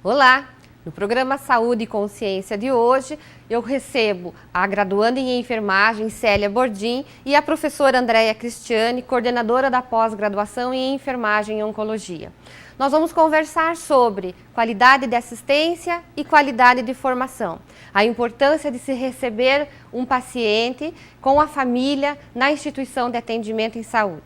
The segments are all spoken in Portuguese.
Olá! No programa Saúde e Consciência de hoje, eu recebo a graduanda em enfermagem Célia Bordim e a professora Andréia Cristiane, coordenadora da pós-graduação em enfermagem e oncologia. Nós vamos conversar sobre qualidade de assistência e qualidade de formação. A importância de se receber um paciente com a família na instituição de atendimento em saúde.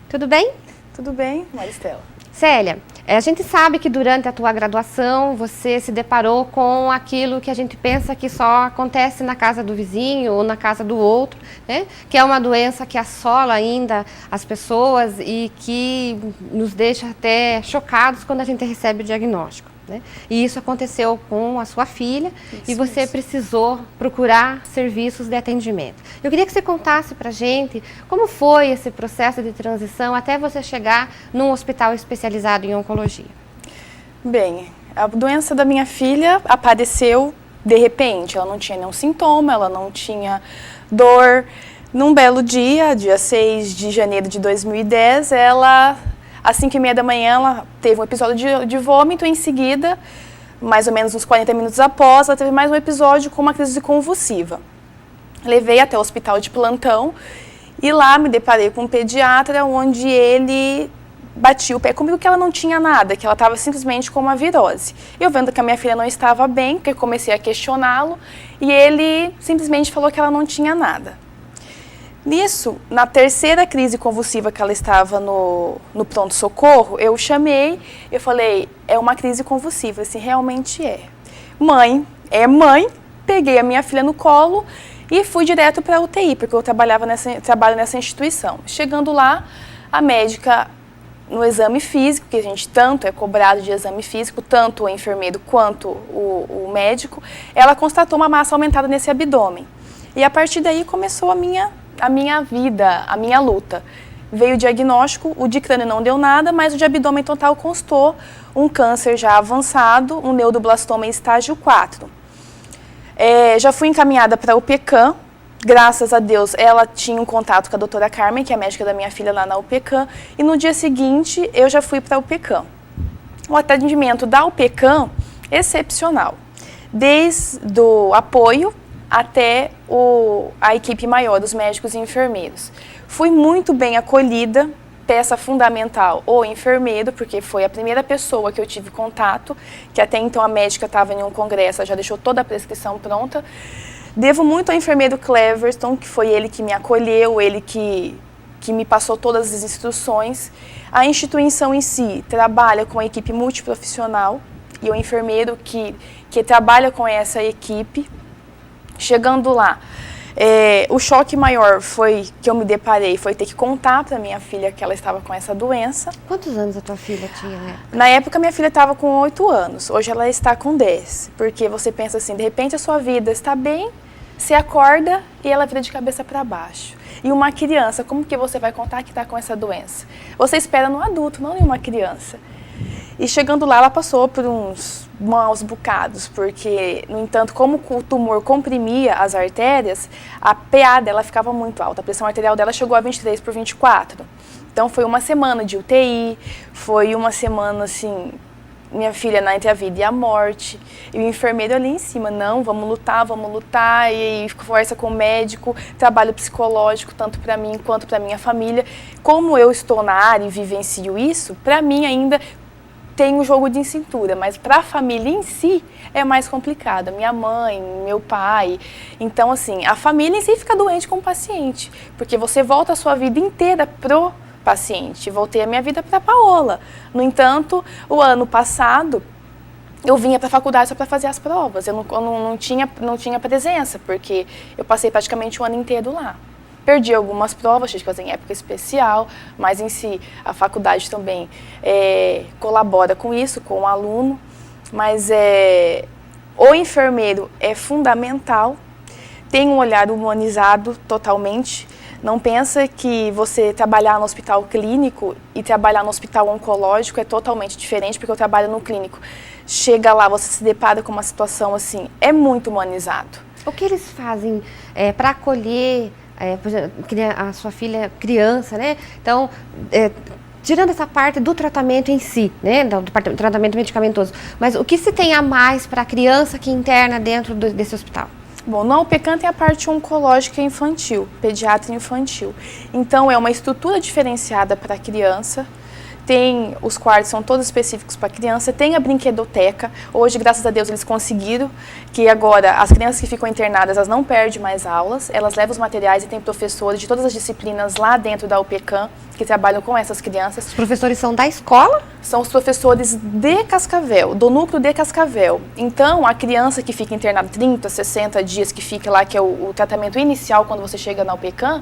Tudo bem? Tudo bem, Maristela. Célia, a gente sabe que durante a tua graduação você se deparou com aquilo que a gente pensa que só acontece na casa do vizinho ou na casa do outro, né? Que é uma doença que assola ainda as pessoas e que nos deixa até chocados quando a gente recebe o diagnóstico, né? E isso aconteceu com a sua filha e você precisou procurar serviços de atendimento. Eu queria que você contasse pra gente como foi esse processo de transição até você chegar num hospital especializado em oncologia. Bem, a doença da minha filha apareceu de repente, ela não tinha nenhum sintoma, ela não tinha dor. Num belo dia, dia 6 de janeiro de 2010, ela, às 5h30 da manhã, ela teve um episódio de vômito, em seguida, mais ou menos uns 40 minutos após, ela teve mais um episódio com uma crise convulsiva. Levei até o hospital de plantão e lá me deparei com um pediatra onde ele batia o pé comigo que ela não tinha nada, que ela estava simplesmente com uma virose. Eu vendo que a minha filha não estava bem, porque comecei a questioná-lo e ele simplesmente falou que ela não tinha nada. Nisso, na terceira crise convulsiva que ela estava no pronto-socorro, eu chamei, eu falei, é uma crise convulsiva, assim, realmente é. Mãe, peguei a minha filha no colo e fui direto para a UTI, porque eu trabalho nessa instituição. Chegando lá, a médica, no exame físico, que a gente tanto é cobrado de exame físico, tanto o enfermeiro quanto o médico, ela constatou uma massa aumentada nesse abdômen. E a partir daí começou a minha vida, a minha luta. Veio o diagnóstico, o de crânio não deu nada, mas o de abdômen total constou um câncer já avançado, um neuroblastoma em estágio 4. Já fui encaminhada para o UPCAM, graças a Deus ela tinha um contato com a doutora Carmen, que é a médica da minha filha lá na UPCAM, e no dia seguinte eu já fui para a UPCAM. O atendimento da UPCAM, excepcional, desde o apoio até a equipe maior dos médicos e enfermeiros. Fui muito bem acolhida, peça fundamental, o enfermeiro, porque foi a primeira pessoa que eu tive contato, que até então a médica estava em um congresso, ela já deixou toda a prescrição pronta. Devo muito ao enfermeiro Cleverston, que foi ele que me acolheu, ele que me passou todas as instruções. A instituição em si trabalha com a equipe multiprofissional e o enfermeiro que trabalha com essa equipe. Chegando lá, o choque maior que eu me deparei foi ter que contar para minha filha que ela estava com essa doença. Quantos anos a tua filha tinha, né? Na época, minha filha estava com 8 anos, hoje ela está com 10. Porque você pensa assim, de repente a sua vida está bem, você acorda e ela vira de cabeça para baixo. E uma criança, como que você vai contar que está com essa doença? Você espera no adulto, não em uma criança. E chegando lá, ela passou por uns maus bocados, porque, no entanto, como o tumor comprimia as artérias, a PA dela ficava muito alta, a pressão arterial dela chegou a 23/24. Então, foi uma semana de UTI, foi uma semana, assim, minha filha entre a vida e a morte, e o enfermeiro ali em cima, não, vamos lutar, e conversa com o médico, trabalho psicológico, tanto para mim quanto para minha família. Como eu estou na área e vivencio isso, para mim ainda tem um jogo de cintura, mas para a família em si é mais complicado. Minha mãe, meu pai. Então, assim, a família em si fica doente com o paciente, porque você volta a sua vida inteira pro paciente. Voltei a minha vida para a Paola. No entanto, o ano passado, eu vinha para a faculdade só para fazer as provas. Eu não tinha presença, porque eu passei praticamente o ano inteiro lá. Perdi algumas provas, tive que fazer em época especial, mas em si a faculdade também colabora com isso, com o aluno. Mas o enfermeiro é fundamental, tem um olhar humanizado totalmente. Não pensa que você trabalhar no hospital clínico e trabalhar no hospital oncológico é totalmente diferente, porque eu trabalho no clínico. Chega lá, você se depara com uma situação assim, é muito humanizado. O que eles fazem para acolher por exemplo, a sua filha criança, né? Então, tirando essa parte do tratamento em si, né, do tratamento medicamentoso, mas o que se tem a mais para a criança que interna dentro desse hospital? Bom, no Alpecan tem a parte oncológica infantil, pediatra infantil. Então, é uma estrutura diferenciada para a criança. Tem, os quartos são todos específicos para a criança, tem a brinquedoteca. Hoje, graças a Deus, eles conseguiram que agora as crianças que ficam internadas, elas não perdem mais aulas, elas levam os materiais e tem professores de todas as disciplinas lá dentro da Alpecan que trabalham com essas crianças. Os professores são da escola? São os professores de Cascavel, do núcleo de Cascavel. Então, a criança que fica internada 30, 60 dias, que fica lá, que é o tratamento inicial quando você chega na Alpecan,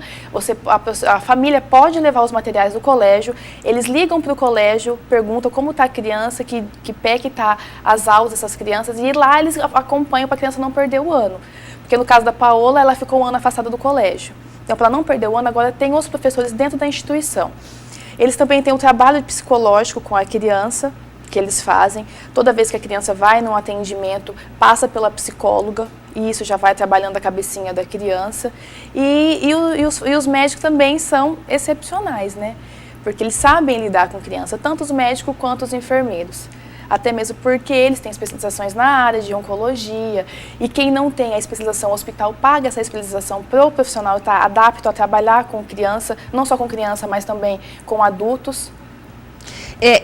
a família pode levar os materiais do colégio, eles ligam para o colégio, perguntam como está a criança, que pé que está as aulas dessas crianças, e lá eles acompanham para a criança não perder o ano. Porque no caso da Paola, ela ficou um ano afastada do colégio. Então, para não perder o ano, agora tem os professores dentro da instituição. Eles também têm um trabalho psicológico com a criança, que eles fazem. Toda vez que a criança vai num atendimento, passa pela psicóloga, e isso já vai trabalhando a cabecinha da criança. E os médicos também são excepcionais, né? Porque eles sabem lidar com criança, tanto os médicos quanto os enfermeiros. Até mesmo porque eles têm especializações na área de oncologia, e quem não tem a especialização, o hospital paga essa especialização para o profissional estar adapto a trabalhar com criança, não só com criança, mas também com adultos.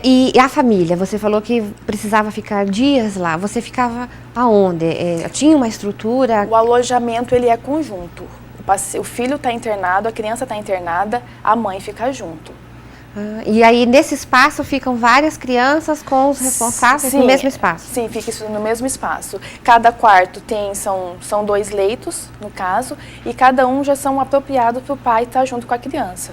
E a família, você falou que precisava ficar dias lá, você ficava aonde? Tinha uma estrutura? O alojamento, ele é conjunto. O filho está internado, a criança está internada, a mãe fica junto. E aí, nesse espaço, ficam várias crianças com os responsáveis no mesmo espaço? Sim, fica isso no mesmo espaço. Cada quarto são 2 leitos, no caso, e cada um já são apropriados para o pai estar junto com a criança.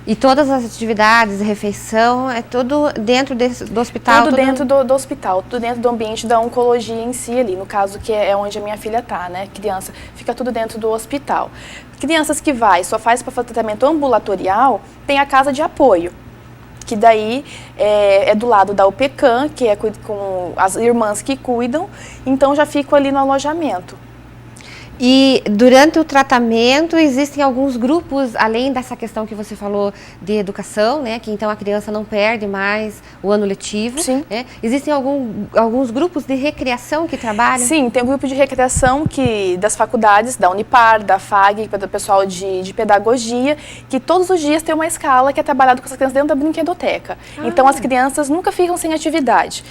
E todas as atividades, refeição, é tudo dentro do hospital? Tudo dentro do hospital, tudo dentro do ambiente da oncologia em si ali, no caso que é onde a minha filha está, né, criança, fica tudo dentro do hospital. Crianças que só faz para tratamento ambulatorial, tem a casa de apoio, que daí é do lado da Alpecan, que é com as irmãs que cuidam, então já fico ali no alojamento. E durante o tratamento existem alguns grupos, além dessa questão que você falou de educação, né, que então a criança não perde mais o ano letivo. Sim. Né? Existem alguns grupos de recreação que trabalham? Sim, tem um grupo de recreação das faculdades, da Unipar, da FAG, do pessoal de pedagogia, que todos os dias tem uma escala que é trabalhada com essas crianças dentro da brinquedoteca. Então as crianças nunca ficam sem atividade.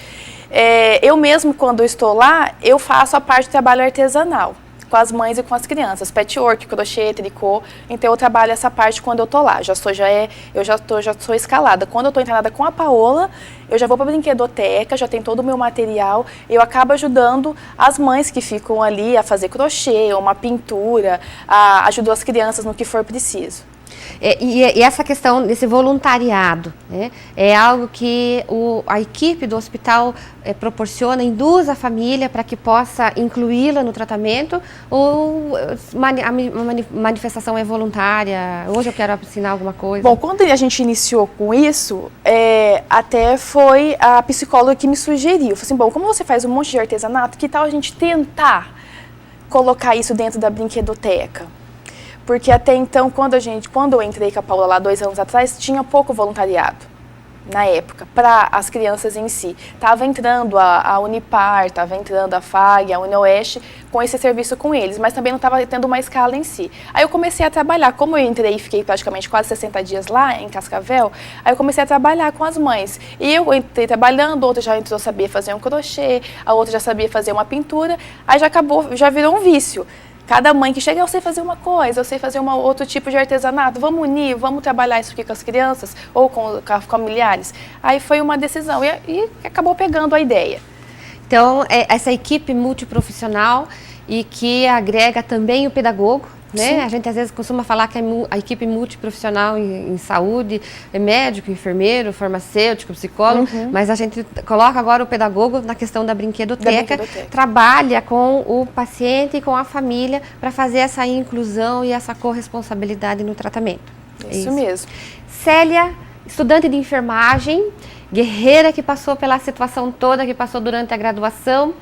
Eu mesmo, quando estou lá, eu faço a parte de trabalho artesanal com as mães e com as crianças, patchwork, crochê, tricô, então eu trabalho essa parte quando eu tô lá, eu já sou escalada. Quando eu tô internada com a Paola, eu já vou para a brinquedoteca, já tem todo o meu material, eu acabo ajudando as mães que ficam ali a fazer crochê, uma pintura, ajudo as crianças no que for preciso. E essa questão desse voluntariado, né, é algo que a equipe do hospital proporciona, induz a família para que possa incluí-la no tratamento, ou a manifestação é voluntária? Hoje eu quero assinar alguma coisa? Bom, quando a gente iniciou com isso, até foi a psicóloga que me sugeriu. Falei assim, bom, como você faz um monte de artesanato, que tal a gente tentar colocar isso dentro da brinquedoteca? Porque até então, quando eu entrei com a Paula lá 2 anos atrás, tinha pouco voluntariado, na época, para as crianças em si. Estava entrando a Unipar, estava entrando a FAG, a UniOeste, com esse serviço com eles, mas também não estava tendo uma escala em si. Aí eu comecei a trabalhar, como eu entrei e fiquei praticamente quase 60 dias lá, em Cascavel, aí eu comecei a trabalhar com as mães. E eu entrei trabalhando, outra já entrou a saber fazer um crochê, a outra já sabia fazer uma pintura, aí já virou um vício. Cada mãe que chega, eu sei fazer uma coisa, eu sei fazer outro tipo de artesanato, vamos unir, vamos trabalhar isso aqui com as crianças ou com familiares. Aí foi uma decisão e acabou pegando a ideia. Então, essa equipe multiprofissional e que agrega também o pedagogo, né? A gente às vezes costuma falar que a equipe multiprofissional em saúde é médico, enfermeiro, farmacêutico, psicólogo, mas a gente coloca agora o pedagogo na questão da brinquedoteca, trabalha com o paciente e com a família para fazer essa inclusão e essa corresponsabilidade no tratamento. Isso mesmo. Célia, estudante de enfermagem, guerreira que passou pela situação toda que passou durante a graduação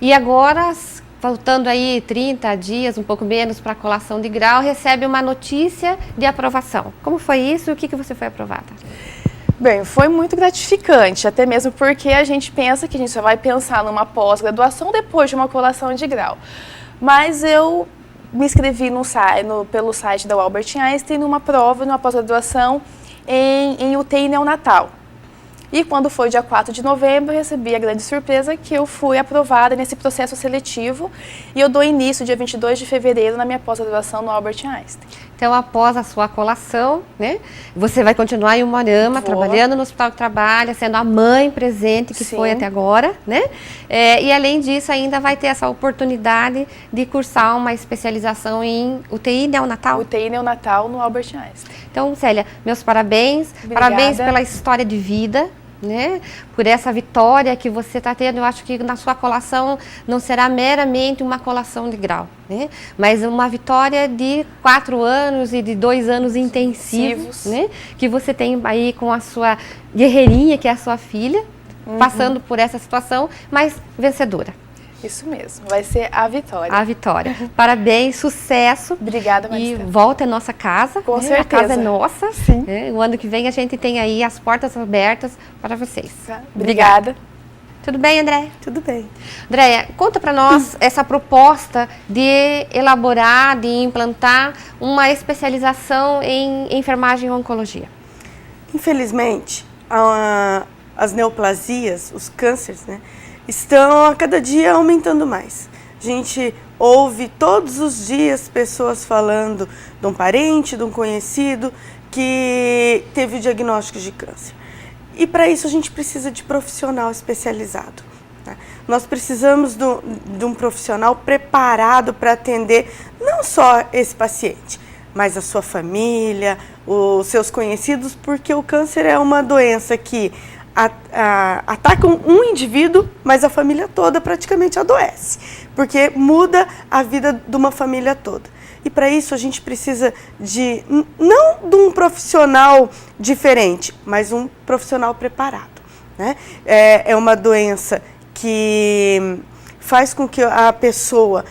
e agora, faltando aí 30 dias, um pouco menos, para a colação de grau, recebe uma notícia de aprovação. Como foi isso e o que você foi aprovada? Bem, foi muito gratificante, até mesmo porque a gente pensa que a gente só vai pensar numa pós-graduação depois de uma colação de grau. Mas eu me inscrevi pelo site da Albert Einstein numa prova, numa pós-graduação em UTI neonatal. E quando foi dia 4 de novembro, eu recebi a grande surpresa que eu fui aprovada nesse processo seletivo e eu dou início dia 22 de fevereiro na minha pós-graduação no Albert Einstein. Então, após a sua colação, né, você vai continuar em Umuarama, trabalhando no hospital que trabalha, sendo a mãe presente que foi até agora, né? E além disso, ainda vai ter essa oportunidade de cursar uma especialização em UTI neonatal? UTI neonatal no Albert Einstein. Então, Célia, meus parabéns. Obrigada. Parabéns pela história de vida, né? Por essa vitória que você está tendo. Eu acho que na sua colação não será meramente uma colação de grau, né? Mas uma vitória de 4 anos e de 2 anos intensivos, né? Que você tem aí com a sua guerreirinha, que é a sua filha, passando por essa situação, mas vencedora. Isso mesmo, vai ser a vitória. A vitória. Parabéns, sucesso. Obrigada, Maristela. E volta à nossa casa. Com né? certeza. A casa é nossa. Sim. O ano que vem a gente tem aí as portas abertas para vocês. Obrigada. Tudo bem, André? Tudo bem. Andréia, conta para nós essa proposta de elaborar, de implantar uma especialização em enfermagem e oncologia. Infelizmente, as neoplasias, os cânceres, né, estão a cada dia aumentando mais. A gente ouve todos os dias pessoas falando de um parente, de um conhecido que teve o diagnóstico de câncer. E para isso a gente precisa de profissional especializado. Né? Nós precisamos de um profissional preparado para atender não só esse paciente, mas a sua família, os seus conhecidos, porque o câncer é uma doença que ataca um indivíduo, mas a família toda praticamente adoece, porque muda a vida de uma família toda. E para isso a gente precisa não de um profissional diferente, mas um profissional preparado. Né? É uma doença que faz com que a pessoa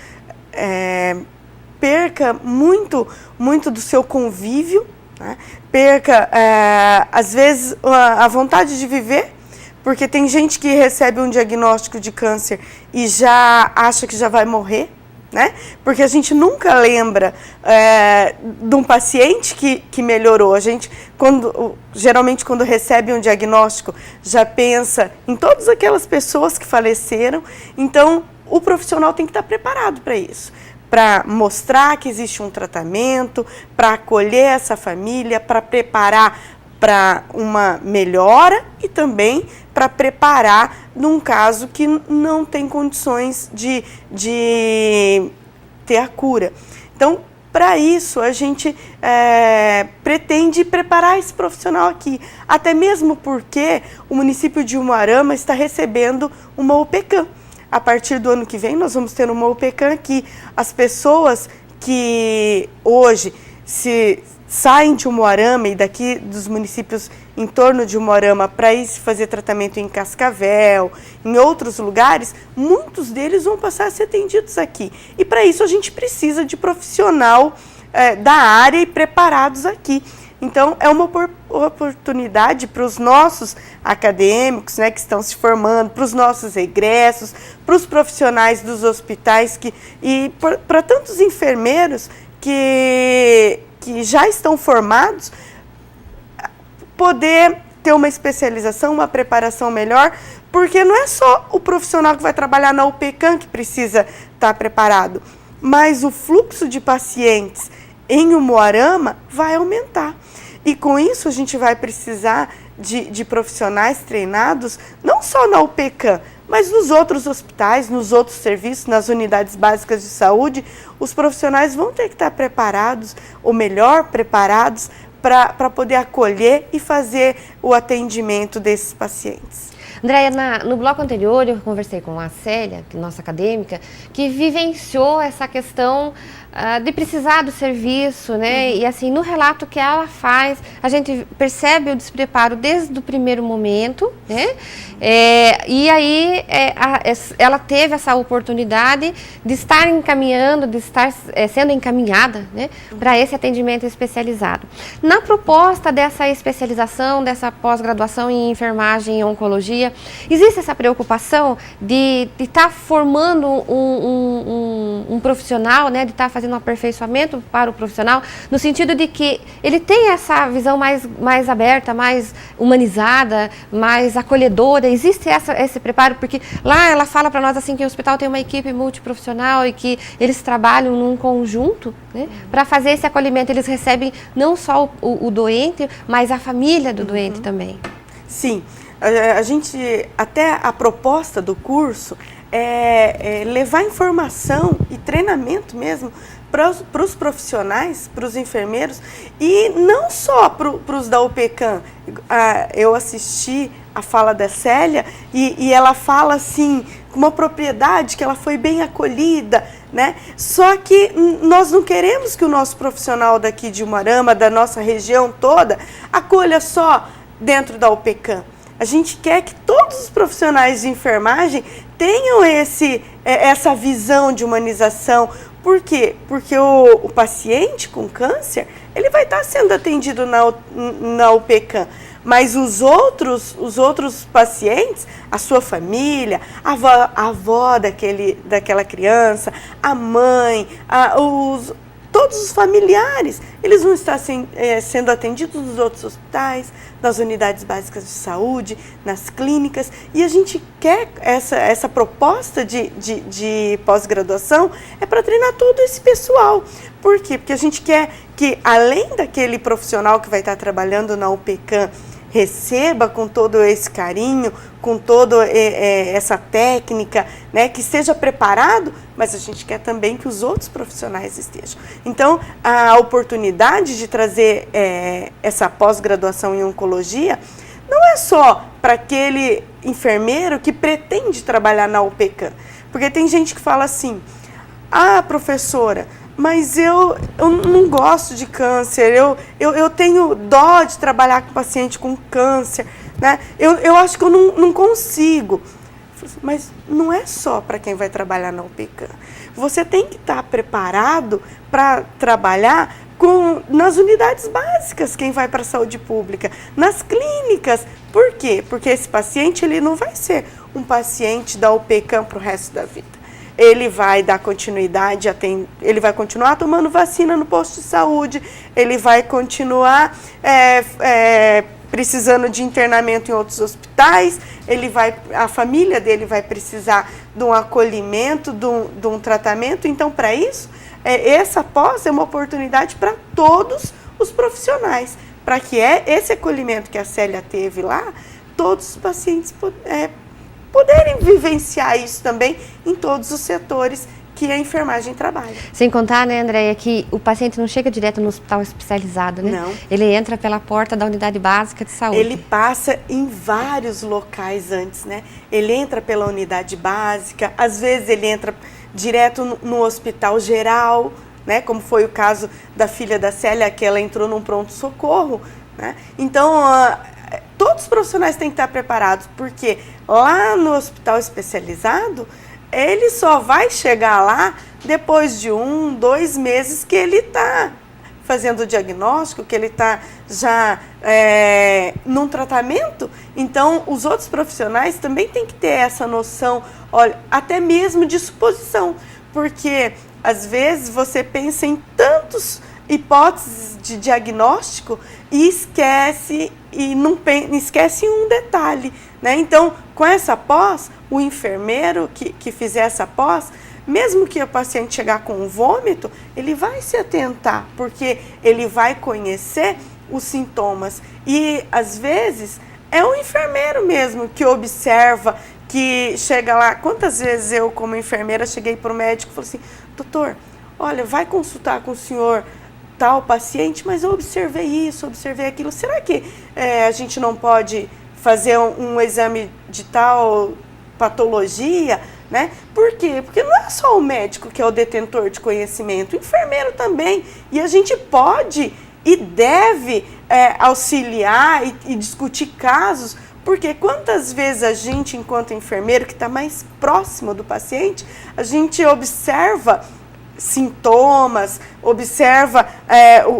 perca muito do seu convívio, né? Perca, às vezes, a vontade de viver, porque tem gente que recebe um diagnóstico de câncer e já acha que já vai morrer, né? Porque a gente nunca lembra de um paciente que melhorou. A gente, geralmente, quando recebe um diagnóstico, já pensa em todas aquelas pessoas que faleceram. Então, o profissional tem que estar preparado para isso. Para mostrar que existe um tratamento, para acolher essa família, para preparar para uma melhora e também para preparar num caso que não tem condições de ter a cura. Então, para isso, a gente pretende preparar esse profissional aqui, até mesmo porque o município de Umuarama está recebendo uma UPCAM. A partir do ano que vem, nós vamos ter uma UPCAM aqui. As pessoas que hoje saem de Umuarama e daqui dos municípios em torno de Umuarama para ir fazer tratamento em Cascavel, em outros lugares, muitos deles vão passar a ser atendidos aqui. E para isso a gente precisa de profissional da área e preparados aqui. Então, é uma oportunidade para os nossos acadêmicos, né, que estão se formando, para os nossos egressos, para os profissionais dos hospitais e para tantos enfermeiros que já estão formados, poder ter uma especialização, uma preparação melhor, porque não é só o profissional que vai trabalhar na UPCAM que precisa estar preparado, mas o fluxo de pacientes em Umuarama vai aumentar. E com isso a gente vai precisar de profissionais treinados, não só na UPCAM, mas nos outros hospitais, nos outros serviços, nas unidades básicas de saúde. Os profissionais vão ter que estar preparados, ou melhor preparados, para poder acolher e fazer o atendimento desses pacientes. Andréia, no bloco anterior eu conversei com a Célia, nossa acadêmica, que vivenciou essa questão de precisar do serviço, né? E assim, no relato que ela faz, a gente percebe o despreparo desde o primeiro momento, né? E aí ela teve essa oportunidade de estar encaminhando, de estar sendo encaminhada, né, para esse atendimento especializado. Na proposta dessa especialização, dessa pós-graduação em enfermagem e oncologia, existe essa preocupação de estar formando um profissional, né, de estar fazendo um aperfeiçoamento para o profissional, no sentido de que ele tem essa visão mais aberta, mais humanizada, mais acolhedora. Existe esse preparo, porque lá ela fala para nós assim que o hospital tem uma equipe multiprofissional e que eles trabalham num conjunto, né, para fazer esse acolhimento. Eles recebem não só o doente, mas a família do doente também. Sim, a gente, até a proposta do curso é levar informação e treinamento mesmo para os profissionais, para os enfermeiros, e não só para os da UPCAM. Eu assisti a fala da Célia e ela fala assim, com uma propriedade, que ela foi bem acolhida, né? Só que nós não queremos que o nosso profissional daqui de Umuarama, da nossa região toda, acolha só dentro da UPCAM. A gente quer que todos os profissionais de enfermagem tenham essa visão de humanização. Por quê? Porque o paciente com câncer, ele vai estar sendo atendido na UPCAM, mas os outros pacientes, a sua família, a avó daquela criança, a mãe, todos os familiares, eles vão estar sendo atendidos nos outros hospitais, nas unidades básicas de saúde, nas clínicas, e a gente quer essa proposta de pós-graduação é para treinar todo esse pessoal. Por quê? Porque a gente quer que, além daquele profissional que vai estar trabalhando na UPCAM, receba com todo esse carinho, com toda essa técnica, né, que esteja preparado, mas a gente quer também que os outros profissionais estejam. Então, a oportunidade de trazer essa pós-graduação em oncologia não é só para aquele enfermeiro que pretende trabalhar na UPCAM, porque tem gente que fala assim, professora, mas eu não gosto de câncer, eu tenho dó de trabalhar com paciente com câncer, né? Eu acho que eu não consigo. Mas não é só para quem vai trabalhar na UPCAM. Você tem que estar preparado para trabalhar nas unidades básicas, quem vai para a saúde pública, nas clínicas. Por quê? Porque esse paciente ele não vai ser um paciente da UPCAM para o resto da vida. Ele vai dar continuidade, ele vai continuar tomando vacina no posto de saúde, ele vai continuar precisando de internamento em outros hospitais, a família dele vai precisar de um acolhimento, de um tratamento. Então, para isso, essa pós é uma oportunidade para todos os profissionais, para que esse acolhimento que a Célia teve lá, todos os pacientes poderem vivenciar isso também em todos os setores que a enfermagem trabalha. Sem contar, né, Andréia, que o paciente não chega direto no hospital especializado, né? Não. Ele entra pela porta da unidade básica de saúde. Ele passa em vários locais antes, né? Ele entra pela unidade básica, às vezes ele entra direto no hospital geral, né? Como foi o caso da filha da Célia, que ela entrou num pronto-socorro, né? Então, todos os profissionais têm que estar preparados, porque lá no hospital especializado, ele só vai chegar lá depois de 2 meses que ele está fazendo o diagnóstico, que ele está já num tratamento. Então, os outros profissionais também têm que ter essa noção, olha, até mesmo de suposição, porque às vezes você pensa em tantas hipóteses de diagnóstico e esquece um detalhe, né? Então, com essa pós, o enfermeiro que fizer essa pós, mesmo que o paciente chegar com um vômito, ele vai se atentar, porque ele vai conhecer os sintomas. E, às vezes, é o enfermeiro mesmo que observa, que chega lá. Quantas vezes eu, como enfermeira, cheguei para o médico e falei assim, doutor, olha, vai consultar com o senhor tal paciente, mas eu observei isso, observei aquilo. Será que a gente não pode fazer um exame de tal patologia, né? Por quê? Porque não é só o médico que é o detentor de conhecimento, o enfermeiro também. E a gente pode e deve auxiliar e discutir casos, porque quantas vezes a gente, enquanto enfermeiro, que está mais próximo do paciente, a gente observa sintomas, observa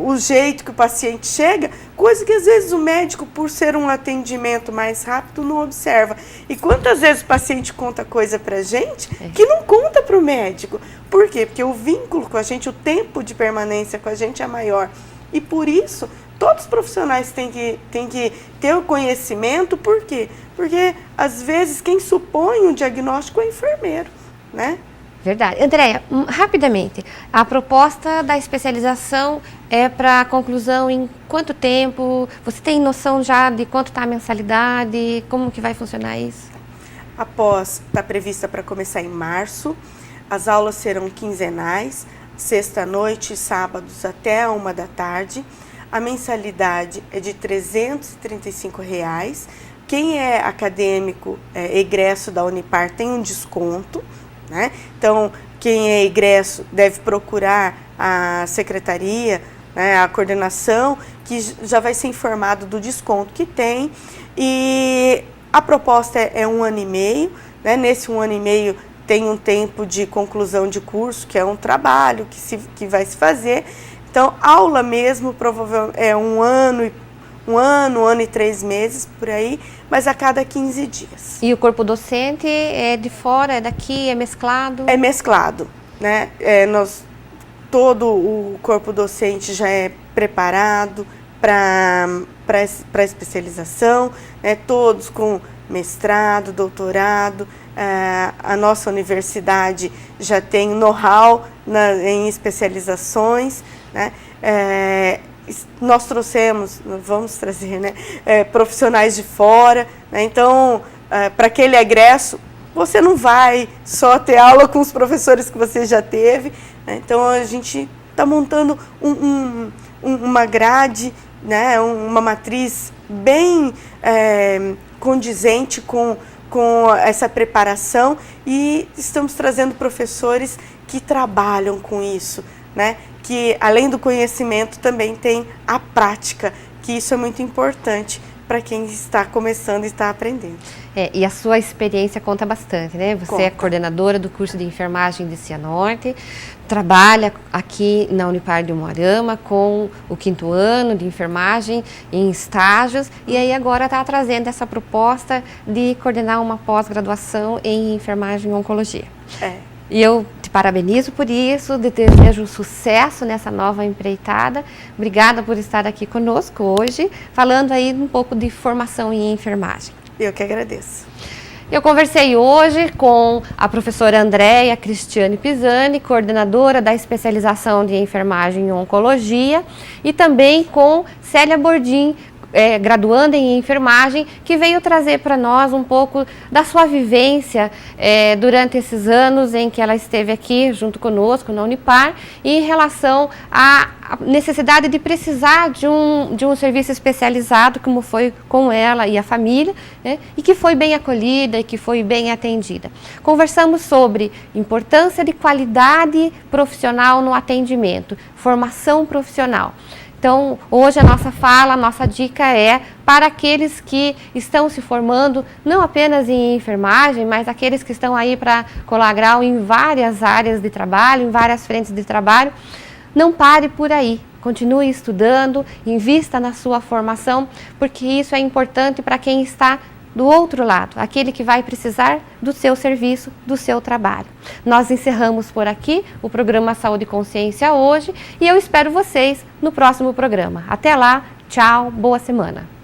o jeito que o paciente chega, coisa que às vezes o médico, por ser um atendimento mais rápido, não observa. E quantas vezes o paciente conta coisa pra gente que não conta pro médico. Por quê? Porque o vínculo com a gente, o tempo de permanência com a gente é maior. E por isso, todos os profissionais têm que ter o conhecimento. Por quê? Porque às vezes quem supõe o diagnóstico é o enfermeiro, né? Verdade. Andréia, rapidamente, a proposta da especialização é para conclusão em quanto tempo? Você tem noção já de quanto está a mensalidade? Como que vai funcionar isso? Está prevista para começar em março. As aulas serão quinzenais, sexta-noite e sábados até a 13h. A mensalidade é de R$ 335. Quem é acadêmico, egresso da Unipar, tem um desconto, né? Então, quem é egresso deve procurar a secretaria, né, a coordenação, que já vai ser informado do desconto que tem. E a proposta é 1 ano e meio, né? Nesse 1 ano e meio tem um tempo de conclusão de curso, que é um trabalho que vai se fazer. Então, aula mesmo, provavelmente é um ano e 3 meses, por aí, mas a cada 15 dias. E o corpo docente é de fora, é daqui, é mesclado? É mesclado, né? Todo o corpo docente já é preparado para especialização, né? Todos com mestrado, doutorado. A nossa universidade já tem know-how em especializações, né? Nós vamos trazer, né, profissionais de fora, né? Então, para aquele egresso, você não vai só ter aula com os professores que você já teve, né? Então, a gente está montando uma grade, né, uma matriz bem condizente com essa preparação, e estamos trazendo professores que trabalham com isso, né? Que além do conhecimento também tem a prática, que isso é muito importante para quem está começando e está aprendendo. E a sua experiência conta bastante, né? Você é coordenadora do curso de enfermagem de Cianorte, trabalha aqui na Unipar de Umuarama com o 5º ano de enfermagem em estágios, e aí agora está trazendo essa proposta de coordenar uma pós-graduação em enfermagem e oncologia. E eu te parabenizo por isso, desejo sucesso nessa nova empreitada. Obrigada por estar aqui conosco hoje, falando aí um pouco de formação em enfermagem. Eu que agradeço. Eu conversei hoje com a professora Andréia Cristiane Pisani, coordenadora da especialização de enfermagem em oncologia, e também com Célia Bordim, graduanda em enfermagem, que veio trazer para nós um pouco da sua vivência durante esses anos em que ela esteve aqui junto conosco na Unipar, em relação à necessidade de precisar de um serviço especializado, como foi com ela e a família, né, e que foi bem acolhida e que foi bem atendida. Conversamos sobre importância de qualidade profissional no atendimento, formação profissional. Então, hoje a nossa dica é para aqueles que estão se formando, não apenas em enfermagem, mas aqueles que estão aí para colar grau em várias áreas de trabalho, em várias frentes de trabalho. Não pare por aí, continue estudando, invista na sua formação, porque isso é importante para quem está do outro lado, aquele que vai precisar do seu serviço, do seu trabalho. Nós encerramos por aqui o programa Saúde e Consciência hoje, e eu espero vocês no próximo programa. Até lá, tchau, boa semana.